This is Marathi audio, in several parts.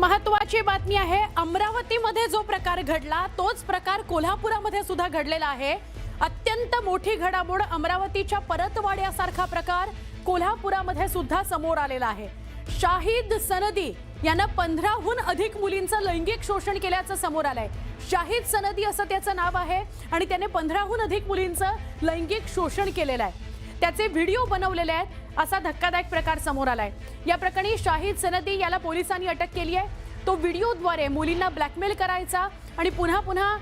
महत्त्वाची बातमी आहे। अमरावतीमध्ये जो प्रकार घडला तोच प्रकार कोल्हापुरामध्ये सुद्धा घडलेला आहे। अत्यंत मोठी घडामोड अमरावतीच्या परतवाड्यासारखा प्रकार कोल्हापुरामध्ये सुद्धा समोर आलेला आहे। शाहिद सनदी यानं 15हून अधिक मुलींचं लैंगिक शोषण केल्याचं समोर आलंय। शाहिद सनदी असं त्याचं नाव आहे आणि त्याने 15हून अधिक मुलींचं लैंगिक शोषण केलेलं आहे। त्याचे व्हिडिओ बनवलेले आहेत। असा धक्कादायक प्रकार समोर आलाय। या प्रकरणी शाहिद सनदी याला पोलिसांनी अटक केली आहे। तो व्हिडिओद्वारे मुलींना ब्लॅकमेल करायचा आणि पुन्हा पुन्हा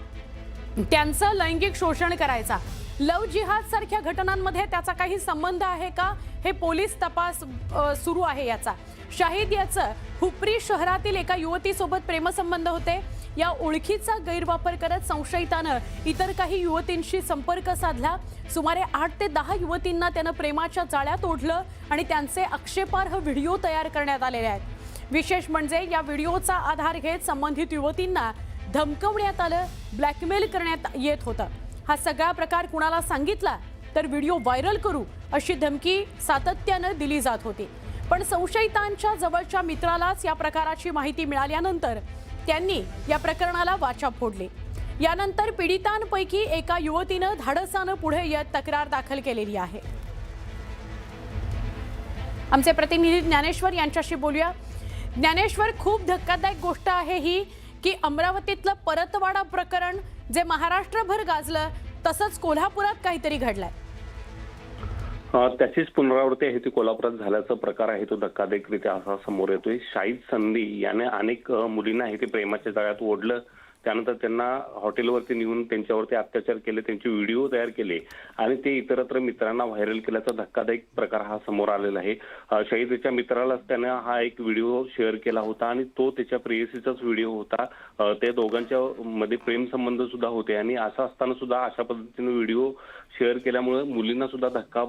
त्यांचं लैंगिक शोषण करायचा। लव जिहाद सारख्या घटनांमध्ये त्याचा काही संबंध आहे का हे पोलीस तपास सुरू आहे। याचा शाहिद याचं हुपरी शहरातील एका युवतीसोबत प्रेमसंबंध होते। या ओळखीचा गैरवापर करत संशयितानं इतर काही युवतींशी संपर्क साधला। सुमारे 8 ते 10 युवतींना त्यानं प्रेमाच्या जाळ्यात ओढलं आणि त्यांचे आक्षेपार्ह व्हिडिओ तयार करण्यात आलेले आहेत। विशेष म्हणजे या व्हिडिओचा आधार घेत संबंधित युवतींना धमकवण्यात आलं, ब्लॅकमेल करण्यात येत होतं। हा सगळा प्रकार कुणाला सांगितला तर व्हिडिओ व्हायरल करू अशी धमकी सातत्यानं दिली जात होती। पण संशयितांच्या जवळच्या मित्रालाच या प्रकाराची माहिती मिळाल्यानंतर त्यांनी या प्रकरणाला वाचा फोडली। यानंतर पीडितांपैकी एका युवतीनं धाडसानं पुढे येत तक्रार दाखल केलेली आहे। आमचे प्रतिनिधी ज्ञानेश्वर यांच्याशी बोलूया। ज्ञानेश्वर, खूप धक्कादायक गोष्ट आहे ही की अमरावतीतलं परतवाडा प्रकरण जे महाराष्ट्रभर गाजलं तसंच कोल्हापुरात काहीतरी घडलंय। त्याचीच पुनरावृत्ती आहे ती कोल्हापुरात झाल्याचा प्रकार आहे तो धक्कादायकरित्या असा समोर येतोय। शाहिद सनदी याने अनेक मुलींना आहे ते प्रेमाच्या जाळ्यात ओढलं, त्यानंतर त्यांना हॉटेलवरती नेऊन त्यांच्यावरती अत्याचार केले, त्यांचे व्हिडिओ तयार केले आणि ते इतरत्र मित्रांना व्हायरल केल्याचा धक्कादायक प्रकार हा समोर आलेला आहे। शाहिदच्या मित्रालाच त्याने हा एक व्हिडिओ शेअर केला होता आणि तो त्याच्या प्रेयसीचाच व्हिडिओ होता। ते दोघांच्या मध्ये प्रेम संबंध सुद्धा होते आणि असं असताना सुद्धा अशा पद्धतीने व्हिडिओ शेअर केल्यामुळे मुलींना सुद्धा धक्का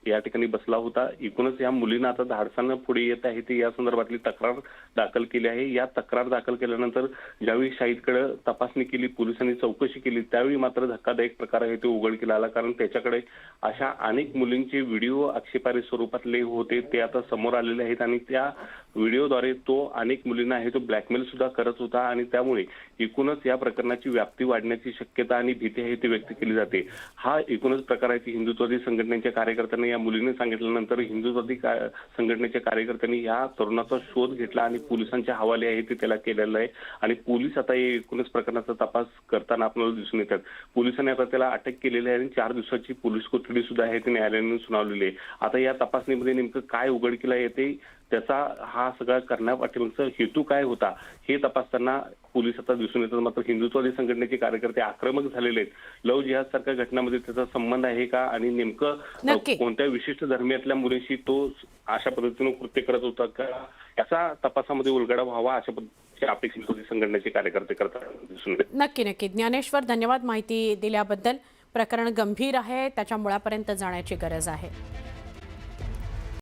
या ठिकाणी बसला होता। एकूणच या मुलींना आता धाडसानं पुढे येत आहे ते या संदर्भातली तक्रार दाखल केली आहे। या तक्रार दाखल केल्यानंतर ज्यावेळी शाहिदकडे तपासणी केली, पोलिसांनी चौकशी केली, त्यावेळी मात्र धक्कादायक प्रकार आहे तो उघडकीला आला। कारण त्याच्याकडे अशा अनेक मुलींचे व्हिडिओ आक्षेपार्ह स्वरूपातले होते ते आता समोर आलेले आहेत आणि त्या व्हिडिओद्वारे तो अनेक मुलींना आहे तो ब्लॅकमेल सुद्धा करत होता आणि त्यामुळे एकूणच या प्रकरणाची व्याप्ती वाढण्याची शक्यता आणि भीती आहे ती व्यक्त केली जाते। हा एकूणच प्रकार आहे की हिंदुत्ववादी संघटनेच्या कार्यकर्त्यांनी या मुलीने सांगितल्यानंतर हिंदुत्ववादी संघटनेच्या कार्यकर्त्यांनी या तरुणाचा शोध घेतला आणि पोलिसांच्या हवाले आहे ते त्याला केलेलं आहे आणि पोलीस आता एकूणच प्रकरणाचा तपास करताना आपल्याला दिसून येतात। पोलिसांनी आता त्याला अटक केलेली आहे आणि 4 दिवसाची पोलीस कोठडी सुद्धा आहे ती न्यायालयाने सुनावलेली आहे। आता या तपासणीमध्ये नेमकं काय उघडकीला येते, त्याचा हा सगळा करण्यापाठीमागचा हेतू काय होता हे तपासताना पोलीस आता दिसून येतात। मात्र हिंदुत्ववादी संघटनेचे कार्यकर्ते आक्रमक झालेले आहेत। लव जिहाद सारख्या घटनांमध्ये त्याचा संबंध आहे का आणि नेमकं कोणत्या विशिष्ट धर्मियातल्या मुलींशी तो अशा पद्धतीने कृत्य करत होता का याचा तपासामध्ये उलगडा व्हावा अशा पद्धतीची अपेक्षा हिंदुत्ववादी संघटनेचे कार्यकर्ते करतात दिसून येतात। नक्की ज्ञानेश्वर, धन्यवाद माहिती दिल्याबद्दल। प्रकरण गंभीर आहे, त्याच्या मुळापर्यंत जाण्याची गरज आहे।